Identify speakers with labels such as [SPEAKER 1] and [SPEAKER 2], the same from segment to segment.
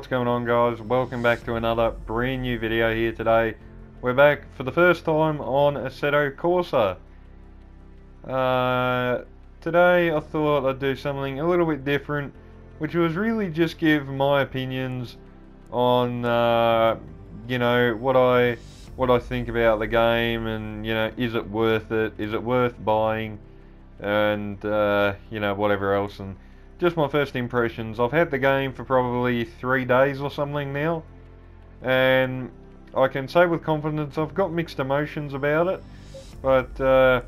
[SPEAKER 1] going on, guys? Welcome back to another brand new video here today. We're back for the first time on Assetto Corsa. Today I thought I'd do something a little bit different, which was really just give my opinions on what I think about the game, and is it worth it? Is it worth buying? And whatever else, and just my first impressions. I've had the game for probably 3 days or something now, and I can say with confidence I've got mixed emotions about it. But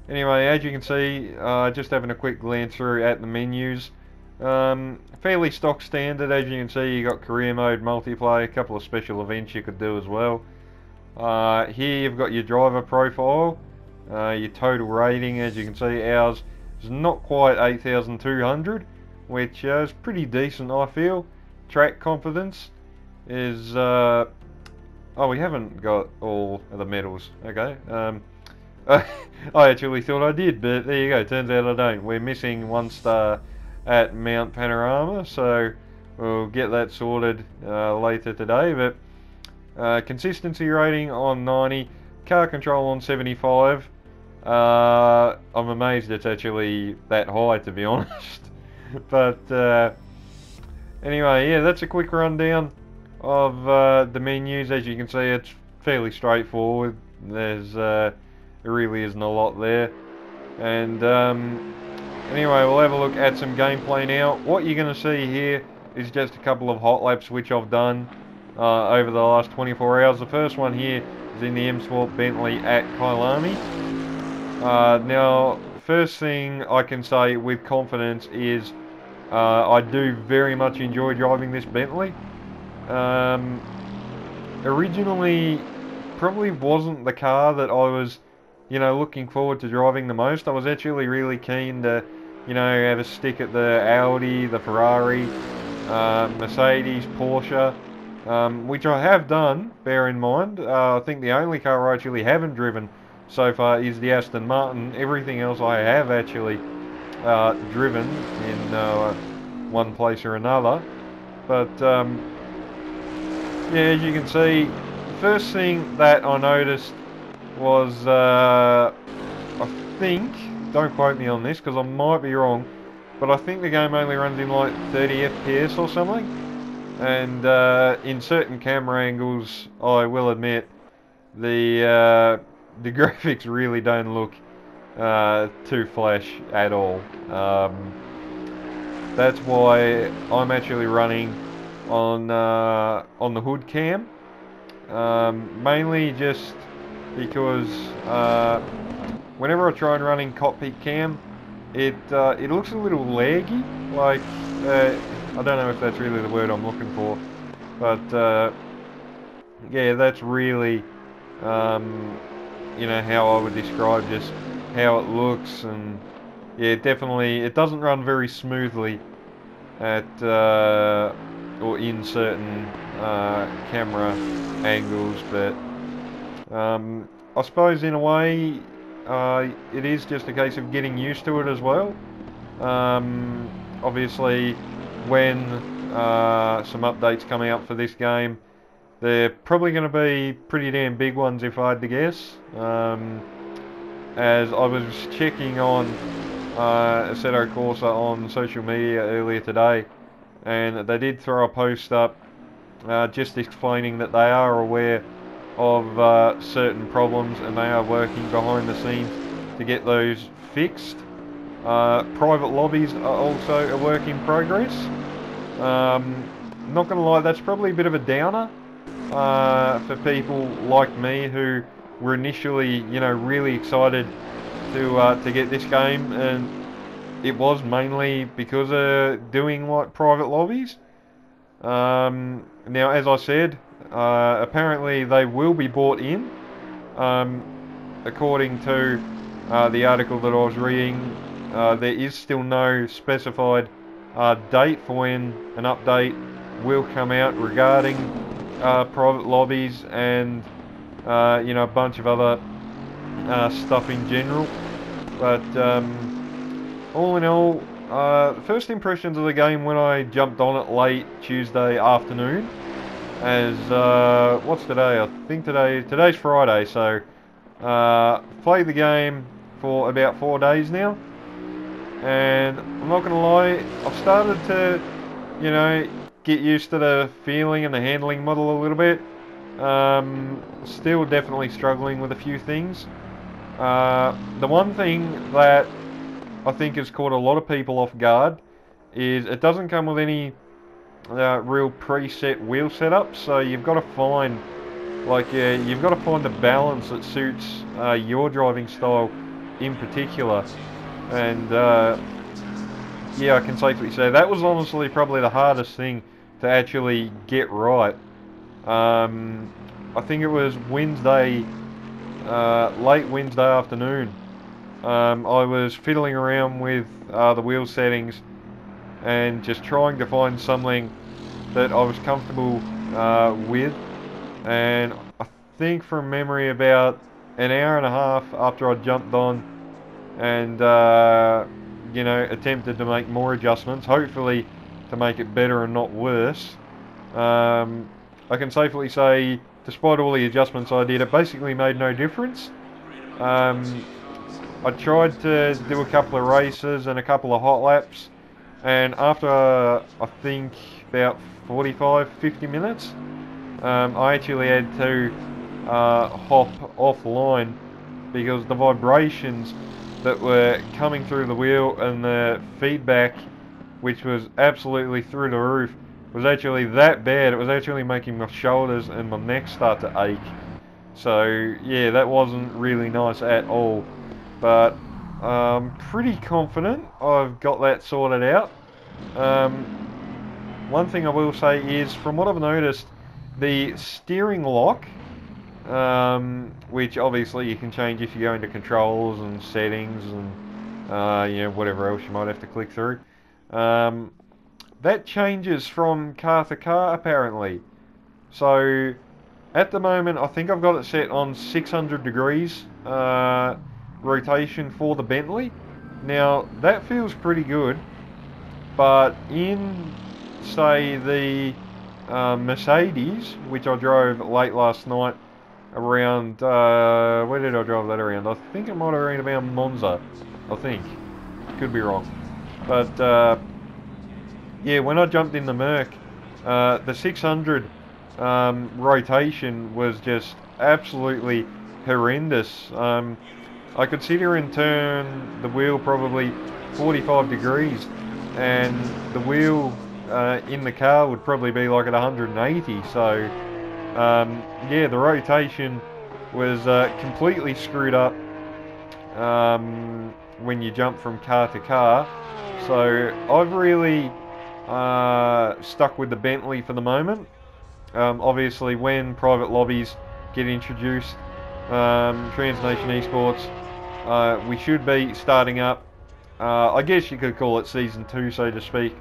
[SPEAKER 1] anyway, as you can see, just having a quick glance through at the menus, fairly stock standard. As you can see, you got career mode, multiplayer, a couple of special events you could do as well. Here you've got your driver profile, your total rating. As you can see, ours is not quite 8,200, which is pretty decent, I feel. Track confidence is oh, we haven't got all of the medals. Okay. I actually thought I did, but there you go, turns out I don't. We're missing 1 star at Mount Panorama, so we'll get that sorted later today. But consistency rating on 90, car control on 75. I'm amazed it's actually that high, to be honest. But anyway, yeah, that's a quick rundown of the menus. As you can see, it's fairly straightforward. There really isn't a lot there. And anyway, we'll have a look at some gameplay now. What you're going to see here is just a couple of hot laps which I've done over the last 24 hours. The first one here is in the M Sport Bentley at Kyalami. Now, first thing I can say with confidence is I do very much enjoy driving this Bentley. Originally, probably wasn't the car that I was, looking forward to driving the most. I was actually really keen to, have a stick at the Audi, the Ferrari, Mercedes, Porsche, which I have done, bear in mind. I think the only car I actually haven't driven so far is the Aston Martin. Everything else I have actually driven in one place or another. But yeah, as you can see, the first thing that I noticed was I think, don't quote me on this because I might be wrong, but I think the game only runs in like 30 FPS or something. And in certain camera angles, I will admit, the graphics really don't look too flash at all. That's why I'm actually running on the hood cam, mainly just because whenever I try and run in Cockpit cam, it looks a little laggy. Like I don't know if that's really the word I'm looking for, but yeah, that's really how I would describe just how it looks. And yeah, definitely it doesn't run very smoothly at or in certain camera angles. But I suppose in a way it is just a case of getting used to it as well. Obviously when some updates come out for this game, they're probably going to be pretty damn big ones if I had to guess. As I was checking on Assetto Corsa on social media earlier today, and they did throw a post up just explaining that they are aware of certain problems and they are working behind the scenes to get those fixed. Private lobbies are also a work in progress. Not going to lie, that's probably a bit of a downer for people like me who were initially, really excited to get this game, and it was mainly because of doing like private lobbies. Now, as I said, apparently they will be bought in. According to the article that I was reading, there is still no specified date for when an update will come out regarding private lobbies and a bunch of other stuff in general. But all in all, First impressions of the game when I jumped on it late Tuesday afternoon. As what's today? I think today's Friday, so played the game for about 4 days now, and I'm not gonna lie, I've started to, get used to the feeling and the handling model a little bit. Still definitely struggling with a few things. The one thing that I think has caught a lot of people off guard is it doesn't come with any real preset wheel setup, so you've got to find you've got to find a balance that suits your driving style in particular. And yeah, I can safely say that was honestly probably the hardest thing to actually get right. I think it was Wednesday, late Wednesday afternoon. I was fiddling around with the wheel settings and just trying to find something that I was comfortable with. And I think from memory about an hour and a half after I jumped on and attempted to make more adjustments, hopefully to make it better and not worse, I can safely say, despite all the adjustments I did, it basically made no difference. I tried to do a couple of races and a couple of hot laps, and after I think about 45-50 minutes, I actually had to hop offline because the vibrations that were coming through the wheel and the feedback, which was absolutely through the roof, was actually that bad. It was actually making my shoulders and my neck start to ache. So yeah, that wasn't really nice at all. But I'm pretty confident I've got that sorted out. One thing I will say is, from what I've noticed, the steering lock, which obviously you can change if you go into controls and settings and whatever else you might have to click through, that changes from car to car apparently. So at the moment I think I've got it set on 600 degrees rotation for the Bentley. Now that feels pretty good, but in say the Mercedes, which I drove late last night around, where did I drive that around? I think it might have been around Monza, I think. Could be wrong. But yeah, when I jumped in the Merc, the 600 rotation was just absolutely horrendous. I could sit here and turn the wheel probably 45 degrees, and the wheel in the car would probably be like at 180. So yeah, the rotation was completely screwed up when you jump from car to car. So I've really stuck with the Bentley for the moment. Obviously when private lobbies get introduced, Transnation Esports, we should be starting up, I guess you could call it Season 2, so to speak,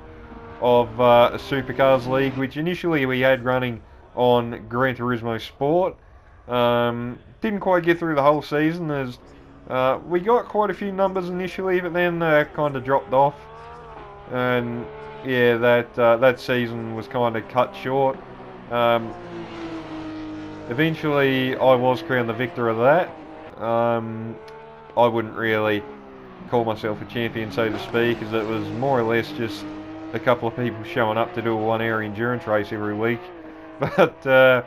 [SPEAKER 1] of a Supercars League, which initially we had running on Gran Turismo Sport. Didn't quite get through the whole season, as we got quite a few numbers initially, but then kind of dropped off. And yeah, that season was kind of cut short. Eventually I was crowned the victor of that. I wouldn't really call myself a champion, so to speak, as it was more or less just a couple of people showing up to do a 1 hour endurance race every week. But yeah,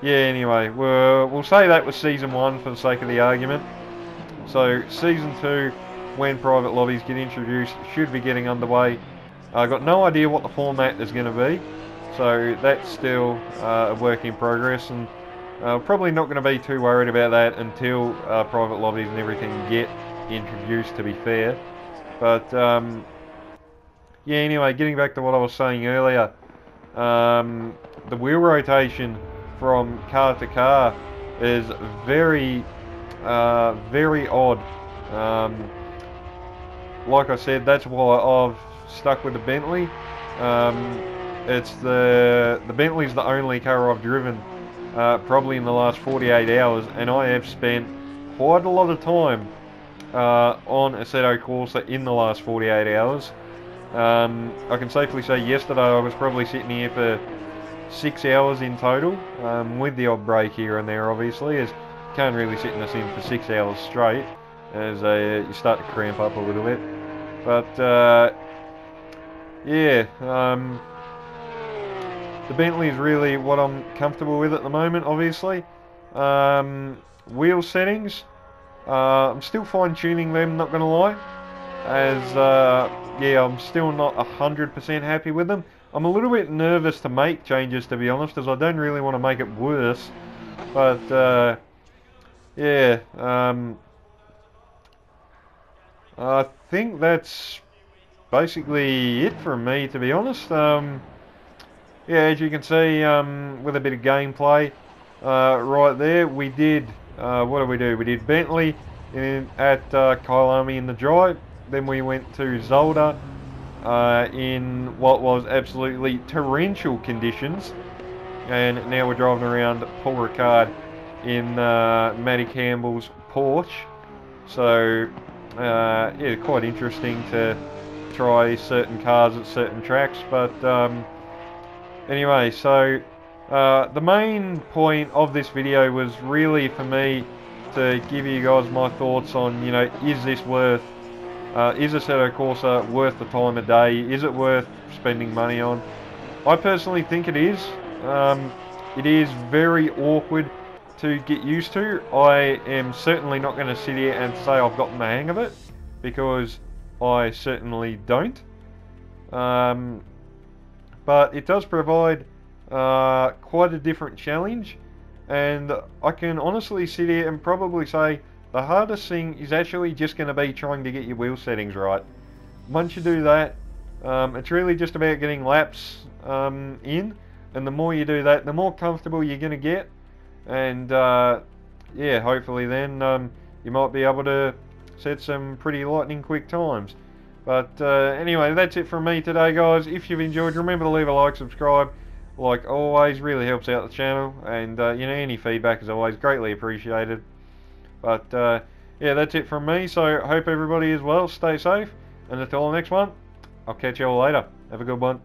[SPEAKER 1] anyway, we'll say that was Season 1 for the sake of the argument. So Season 2, when private lobbies get introduced, should be getting underway. I've got no idea what the format is going to be, so that's still a work in progress, and probably not going to be too worried about that until private lobbies and everything get introduced, to be fair. But yeah, anyway, getting back to what I was saying earlier, the wheel rotation from car to car is very very odd. Like I said, that's why I've stuck with the Bentley. It's the Bentley's the only car I've driven probably in the last 48 hours, and I have spent quite a lot of time on Assetto Corsa in the last 48 hours. I can safely say yesterday I was probably sitting here for 6 hours in total, with the odd break here and there obviously, as you can't really sit in a sim for 6 hours straight, as you start to cramp up a little bit. But yeah, the Bentley is really what I'm comfortable with at the moment, obviously. Wheel settings, I'm still fine tuning them, not going to lie, as yeah, I'm still not 100% happy with them. I'm a little bit nervous to make changes, to be honest, as I don't really want to make it worse. But yeah, I think that's basically it from me, to be honest. Yeah, as you can see, with a bit of gameplay right there, we did, what did we do? We did Bentley at Kyalami in the dry, then we went to Zolder in what was absolutely torrential conditions, and now we're driving around Paul Ricard in Matty Campbell's Porsche. So yeah, quite interesting to try certain cars at certain tracks. But anyway, so the main point of this video was really for me to give you guys my thoughts on, you know, is this worth, is Assetto Corsa worth the time of day? Is it worth spending money on? I personally think it is. It is very awkward to get used to. I am certainly not going to sit here and say I've gotten the hang of it, because I certainly don't. But it does provide quite a different challenge, and I can honestly sit here and probably say the hardest thing is actually just going to be trying to get your wheel settings right. Once you do that, it's really just about getting laps in, and the more you do that, the more comfortable you're going to get, and yeah, hopefully then you might be able to set some pretty lightning quick times. But anyway, that's it from me today, guys. If you've enjoyed, remember to leave a like, subscribe. Like always, really helps out the channel, and you know, any feedback is always greatly appreciated. But yeah, that's it from me. So hope everybody is well, stay safe, and until the next one, I'll catch you all later. Have a good one.